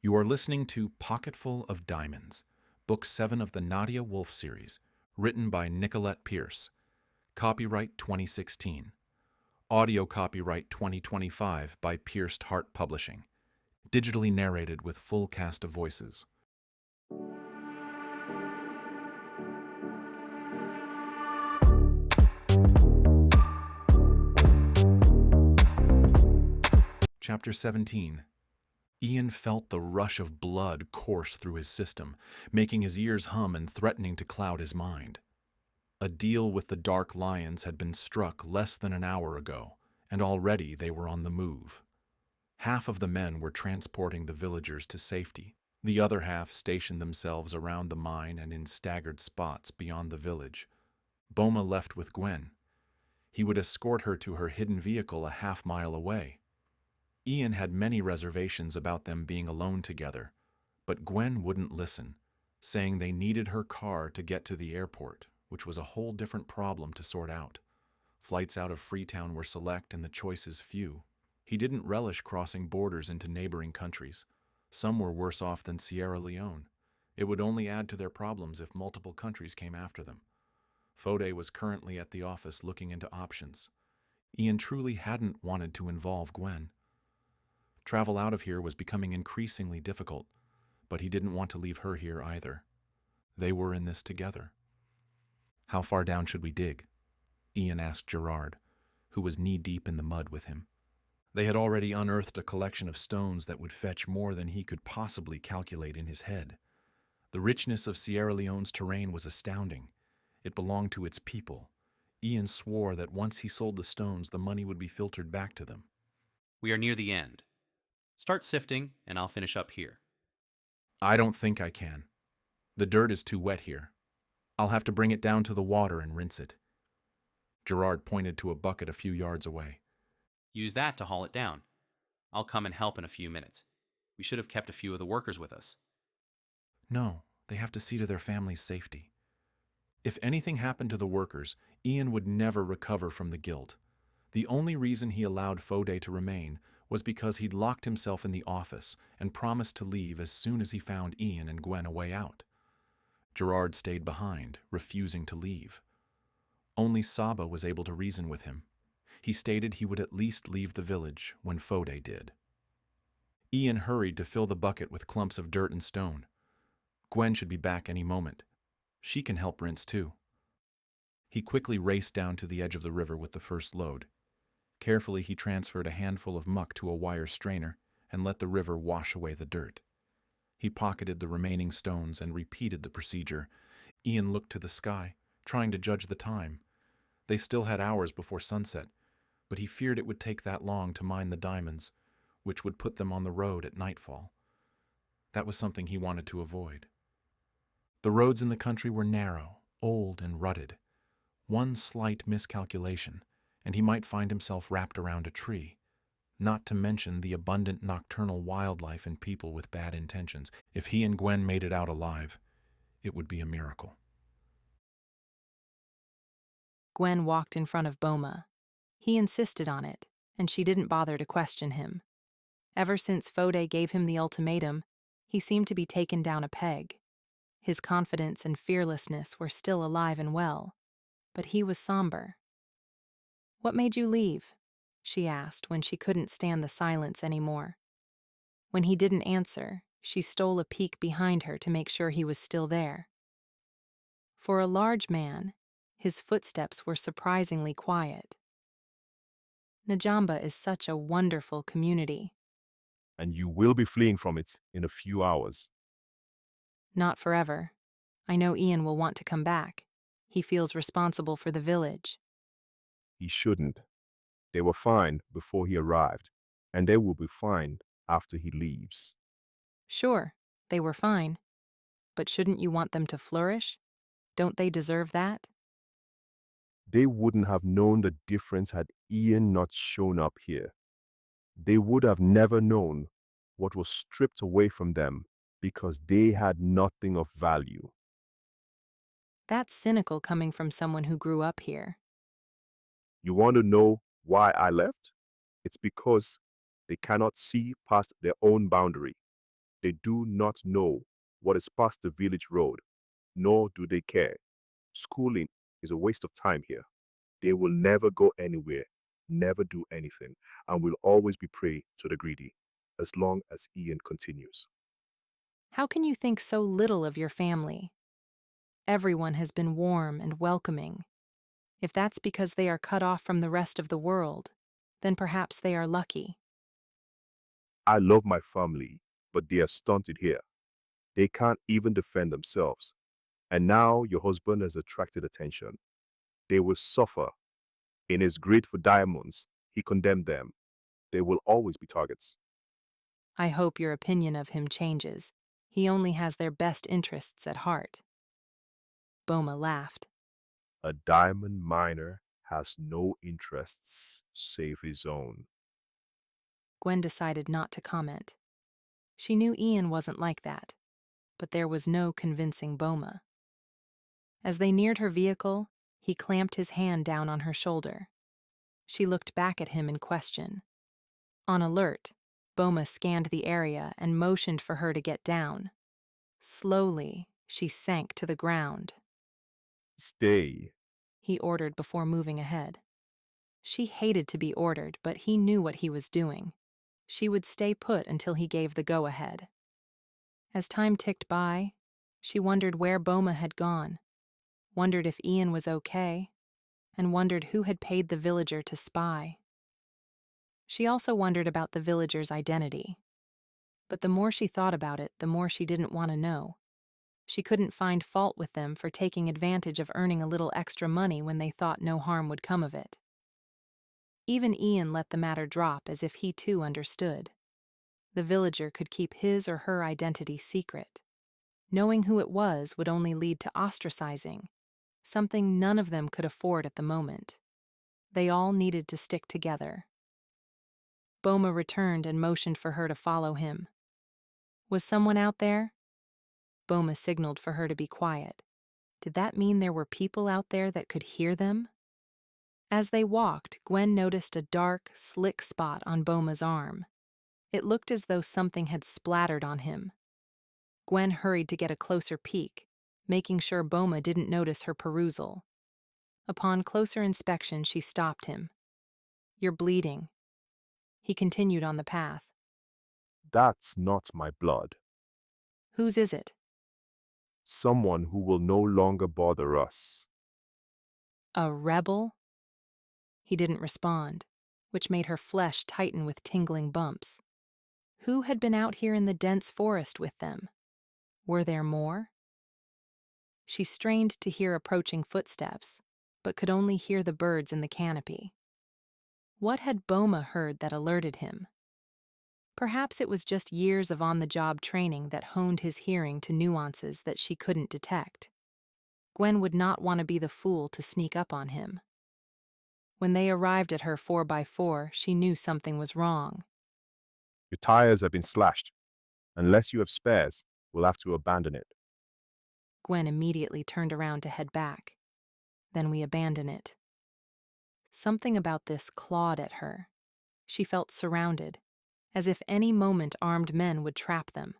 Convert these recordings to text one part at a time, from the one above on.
You are listening to Pocketful of Diamonds, Book 7 of the Nadia Wolf series, written by Nicolette Pierce. Copyright 2016. Audio copyright 2025 by Pierced Heart Publishing. Digitally narrated with full cast of voices. Chapter 17. Ian felt the rush of blood course through his system, making his ears hum and threatening to cloud his mind. A deal with the Dark Lions had been struck less than an hour ago, and already they were on the move. Half of the men were transporting the villagers to safety. The other half stationed themselves around the mine and in staggered spots beyond the village. Boma left with Gwen. He would escort her to her hidden vehicle a half-mile away. Ian had many reservations about them being alone together, but Gwen wouldn't listen, saying they needed her car to get to the airport, which was a whole different problem to sort out. Flights out of Freetown were select and the choices few. He didn't relish crossing borders into neighboring countries. Some were worse off than Sierra Leone. It would only add to their problems if multiple countries came after them. Fode was currently at the office looking into options. Ian truly hadn't wanted to involve Gwen. Travel out of here was becoming increasingly difficult, but he didn't want to leave her here either. They were in this together. "How far down should we dig?" Ian asked Gerard, who was knee-deep in the mud with him. They had already unearthed a collection of stones that would fetch more than he could possibly calculate in his head. The richness of Sierra Leone's terrain was astounding. It belonged to its people. Ian swore that once he sold the stones, the money would be filtered back to them. We are near the end. Start sifting, and I'll finish up here. "I don't think I can. The dirt is too wet here. I'll have to bring it down to the water and rinse it." Gerard pointed to a bucket a few yards away. Use that to haul it down. I'll come and help in a few minutes. We should have kept a few of the workers with us. "No, they have to see to their family's safety." If anything happened to the workers, Ian would never recover from the guilt. The only reason he allowed Fode to remain was because he'd locked himself in the office and promised to leave as soon as he found Ian and Gwen a way out. Gerard stayed behind, refusing to leave. Only Saba was able to reason with him. He stated he would at least leave the village when Fode did. Ian hurried to fill the bucket with clumps of dirt and stone. Gwen should be back any moment. She can help rinse too. He quickly raced down to the edge of the river with the first load. Carefully, he transferred a handful of muck to a wire strainer and let the river wash away the dirt. He pocketed the remaining stones and repeated the procedure. Ian looked to the sky, trying to judge the time. They still had hours before sunset, but he feared it would take that long to mine the diamonds, which would put them on the road at nightfall. That was something he wanted to avoid. The roads in the country were narrow, old, and rutted. One slight miscalculation, and he might find himself wrapped around a tree, not to mention the abundant nocturnal wildlife and people with bad intentions. If he and Gwen made it out alive, it would be a miracle. Gwen walked in front of Boma. He insisted on it, and she didn't bother to question him. Ever since Fode gave him the ultimatum, he seemed to be taken down a peg. His confidence and fearlessness were still alive and well, but he was somber. "What made you leave?" she asked when she couldn't stand the silence anymore. When he didn't answer, she stole a peek behind her to make sure he was still there. For a large man, his footsteps were surprisingly quiet. "Najamba is such a wonderful community." And you will be fleeing from it in a few hours. "Not forever. I know Ian will want to come back. He feels responsible for the village." He shouldn't. They were fine before he arrived, and they will be fine after he leaves. "Sure, they were fine. But shouldn't you want them to flourish? Don't they deserve that?" They wouldn't have known the difference had Ian not shown up here. They would have never known what was stripped away from them because they had nothing of value. That's cynical coming from someone who grew up here. You want to know why I left? It's because they cannot see past their own boundary. They do not know what is past the village road, nor do they care. Schooling is a waste of time here. They will never go anywhere, never do anything, and will always be prey to the greedy, as long as Ian continues. How can you think so little of your family? Everyone has been warm and welcoming. If that's because they are cut off from the rest of the world, then perhaps they are lucky. I love my family, but they are stunted here. They can't even defend themselves. And now your husband has attracted attention. They will suffer. In his greed for diamonds, he condemned them. They will always be targets. I hope your opinion of him changes. He only has their best interests at heart. Boma laughed. A diamond miner has no interests save his own. Gwen decided not to comment. She knew Ian wasn't like that, but there was no convincing Boma. As they neared her vehicle, he clamped his hand down on her shoulder. She looked back at him in question. On alert, Boma scanned the area and motioned for her to get down. Slowly, she sank to the ground. Stay. He ordered before moving ahead. She hated to be ordered, but he knew what he was doing. She would stay put until he gave the go-ahead. As time ticked by, she wondered where Boma had gone, wondered if Ian was okay, and wondered who had paid the villager to spy. She also wondered about the villager's identity. But the more she thought about it, the more she didn't want to know. She couldn't find fault with them for taking advantage of earning a little extra money when they thought no harm would come of it. Even Ian let the matter drop as if he too understood. The villager could keep his or her identity secret. Knowing who it was would only lead to ostracizing, something none of them could afford at the moment. They all needed to stick together. Boma returned and motioned for her to follow him. Was someone out there? Boma signaled for her to be quiet. Did that mean there were people out there that could hear them? As they walked, Gwen noticed a dark, slick spot on Boma's arm. It looked as though something had splattered on him. Gwen hurried to get a closer peek, making sure Boma didn't notice her perusal. Upon closer inspection, she stopped him. "You're bleeding." He continued on the path. That's not my blood. "Whose is it?" Someone who will no longer bother us. "A rebel?" He didn't respond, which made her flesh tighten with tingling bumps. Who had been out here in the dense forest with them? Were there more? She strained to hear approaching footsteps, but could only hear the birds in the canopy. What had Boma heard that alerted him? Perhaps it was just years of on-the-job training that honed his hearing to nuances that she couldn't detect. Gwen would not want to be the fool to sneak up on him. When they arrived at her 4x4, she knew something was wrong. Your tires have been slashed. Unless you have spares, we'll have to abandon it. Gwen immediately turned around to head back. Then we abandon it. Something about this clawed at her. She felt surrounded, as if any moment armed men would trap them.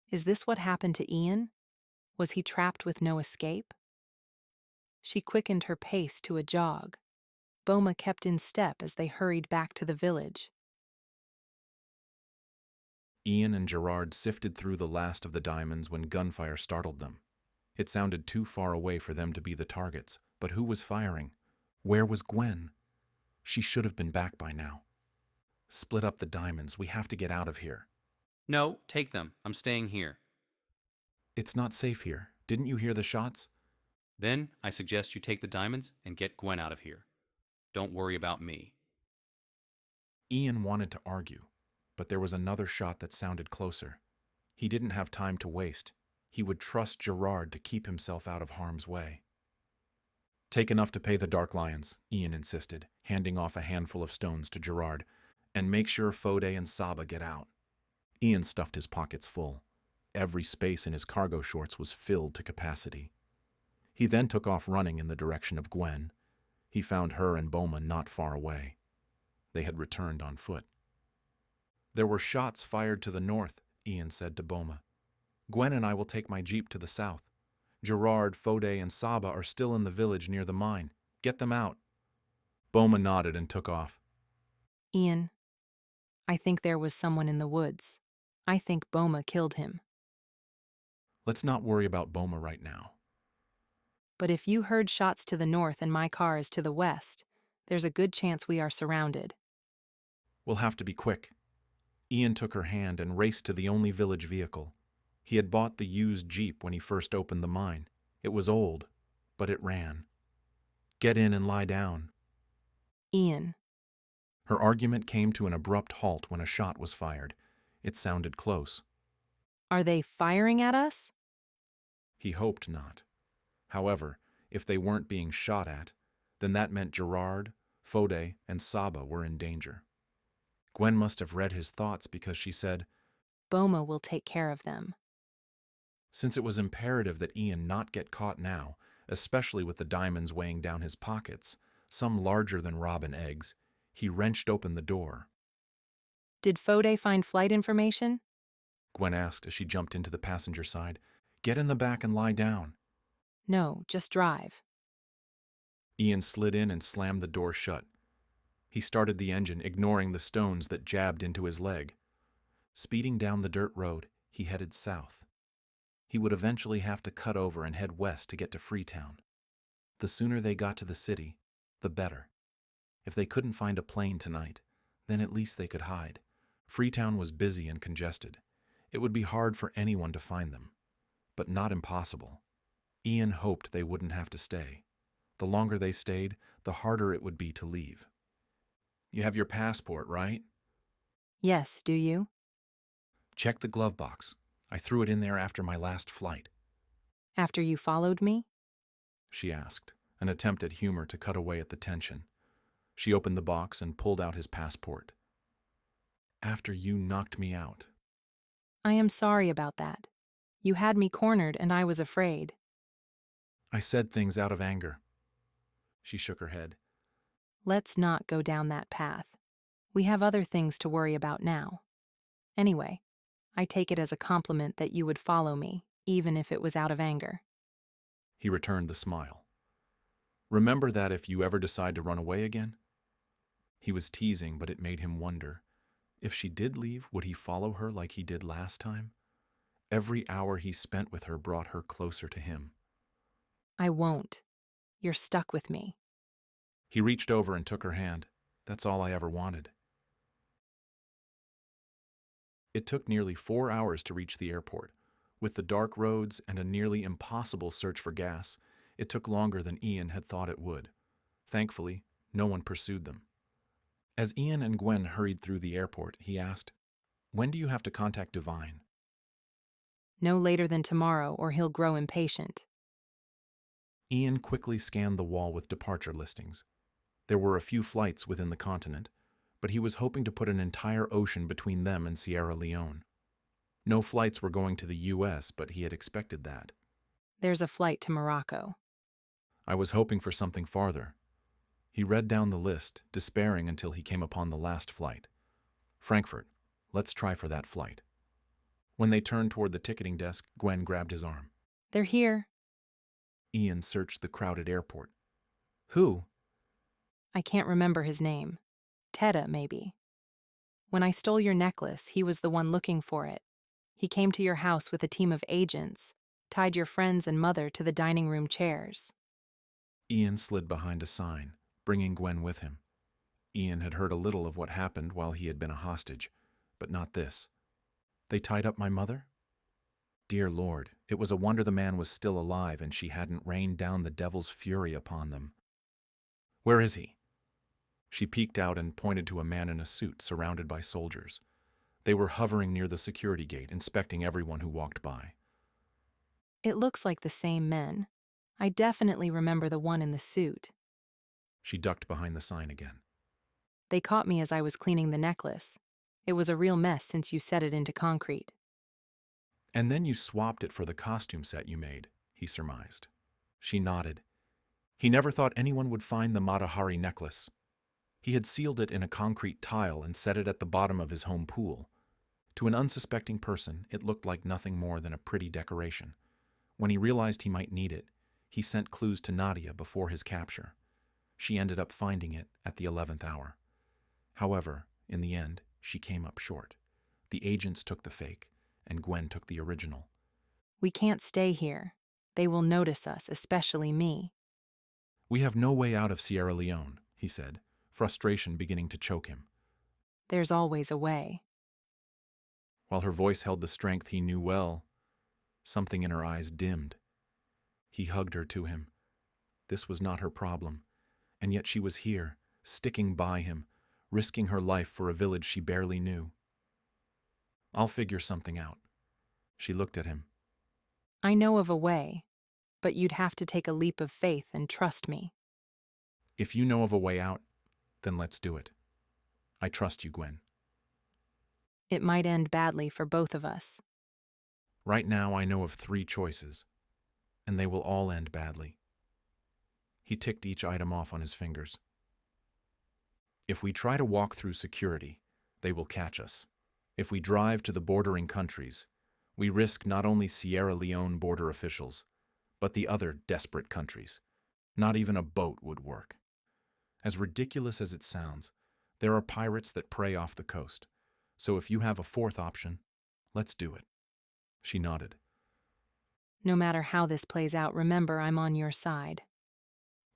Is this what happened to Ian? Was he trapped with no escape? She quickened her pace to a jog. Boma kept in step as they hurried back to the village. Ian and Gerard sifted through the last of the diamonds when gunfire startled them. It sounded too far away for them to be the targets, but who was firing? Where was Gwen? She should have been back by now. Split up the diamonds. We have to get out of here. No, take them. I'm staying here. It's not safe here. Didn't you hear the shots? Then I suggest you take the diamonds and get Gwen out of here. Don't worry about me. Ian wanted to argue, but there was another shot that sounded closer. He didn't have time to waste. He would trust Gerard to keep himself out of harm's way. Take enough to pay the Dark Lions, Ian insisted, handing off a handful of stones to Gerard, and make sure Fode and Saba get out. Ian stuffed his pockets full. Every space in his cargo shorts was filled to capacity. He then took off running in the direction of Gwen. He found her and Boma not far away. They had returned on foot. There were shots fired to the north. Ian said to Boma. Gwen and I will take my jeep to the south. Gerard, Fode, and Saba are still in the village near the mine. Get them out. Boma nodded and took off. Ian, I think there was someone in the woods. I think Boma killed him. Let's not worry about Boma right now. But if you heard shots to the north and my car is to the west, there's a good chance we are surrounded. We'll have to be quick. Ian took her hand and raced to the only village vehicle. He had bought the used Jeep when he first opened the mine. It was old, but it ran. Get in and lie down. Ian. Her argument came to an abrupt halt when a shot was fired. It sounded close. Are they firing at us? He hoped not. However, if they weren't being shot at, then that meant Gerard, Fode, and Saba were in danger. Gwen must have read his thoughts because she said, Boma will take care of them. Since it was imperative that Ian not get caught now, especially with the diamonds weighing down his pockets, some larger than robin eggs, he wrenched open the door. Did Fode find flight information? Gwen asked as she jumped into the passenger side. Get in the back and lie down. No, just drive. Ian slid in and slammed the door shut. He started the engine, ignoring the stones that jabbed into his leg. Speeding down the dirt road, he headed south. He would eventually have to cut over and head west to get to Freetown. The sooner they got to the city, the better. If they couldn't find a plane tonight, then at least they could hide. Freetown was busy and congested. It would be hard for anyone to find them, but not impossible. Ian hoped they wouldn't have to stay. The longer they stayed, the harder it would be to leave. You have your passport, right? Yes, do you? Check the glove box. I threw it in there after my last flight. After you followed me? She asked, an attempt at humor to cut away at the tension. She opened the box and pulled out his passport. After you knocked me out. I am sorry about that. You had me cornered and I was afraid. I said things out of anger. She shook her head. Let's not go down that path. We have other things to worry about now. Anyway, I take it as a compliment that you would follow me, even if it was out of anger. He returned the smile. Remember that if you ever decide to run away again? He was teasing, but it made him wonder. If she did leave, would he follow her like he did last time? Every hour he spent with her brought her closer to him. I won't. You're stuck with me. He reached over and took her hand. That's all I ever wanted. It took nearly 4 hours to reach the airport. With the dark roads and a nearly impossible search for gas, it took longer than Ian had thought it would. Thankfully, no one pursued them. As Ian and Gwen hurried through the airport, he asked, When do you have to contact Divine? No later than tomorrow, or he'll grow impatient. Ian quickly scanned the wall with departure listings. There were a few flights within the continent, but he was hoping to put an entire ocean between them and Sierra Leone. No flights were going to the U.S., but he had expected that. There's a flight to Morocco. I was hoping for something farther. He read down the list, despairing until he came upon the last flight. Frankfurt. Let's try for that flight. When they turned toward the ticketing desk, Gwen grabbed his arm. They're here. Ian searched the crowded airport. Who? I can't remember his name. Tedda, maybe. When I stole your necklace, he was the one looking for it. He came to your house with a team of agents, tied your friends and mother to the dining room chairs. Ian slid behind a sign, bringing Gwen with him. Ian had heard a little of what happened while he had been a hostage, but not this. They tied up my mother? Dear Lord, it was a wonder the man was still alive and she hadn't rained down the devil's fury upon them. Where is he? She peeked out and pointed to a man in a suit surrounded by soldiers. They were hovering near the security gate, inspecting everyone who walked by. It looks like the same men. I definitely remember the one in the suit. She ducked behind the sign again. They caught me as I was cleaning the necklace. It was a real mess since you set it into concrete. And then you swapped it for the costume set you made, he surmised. She nodded. He never thought anyone would find the Matahari necklace. He had sealed it in a concrete tile and set it at the bottom of his home pool. To an unsuspecting person, it looked like nothing more than a pretty decoration. When he realized he might need it, he sent clues to Nadia before his capture. She ended up finding it at the 11th hour. However, in the end, she came up short. The agents took the fake, and Gwen took the original. We can't stay here. They will notice us, especially me. We have no way out of Sierra Leone, he said, frustration beginning to choke him. There's always a way. While her voice held the strength he knew well, something in her eyes dimmed. He hugged her to him. This was not her problem, and yet she was here, sticking by him, risking her life for a village she barely knew. I'll figure something out. She looked at him. I know of a way, but you'd have to take a leap of faith and trust me. If you know of a way out, then let's do it. I trust you, Gwen. It might end badly for both of us. Right now I know of 3 choices, and they will all end badly. He ticked each item off on his fingers. If we try to walk through security, they will catch us. If we drive to the bordering countries, we risk not only Sierra Leone border officials, but the other desperate countries. Not even a boat would work. As ridiculous as it sounds, there are pirates that prey off the coast. So if you have a 4th option, let's do it. She nodded. No matter how this plays out, remember I'm on your side.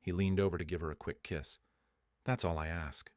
He leaned over to give her a quick kiss. That's all I ask.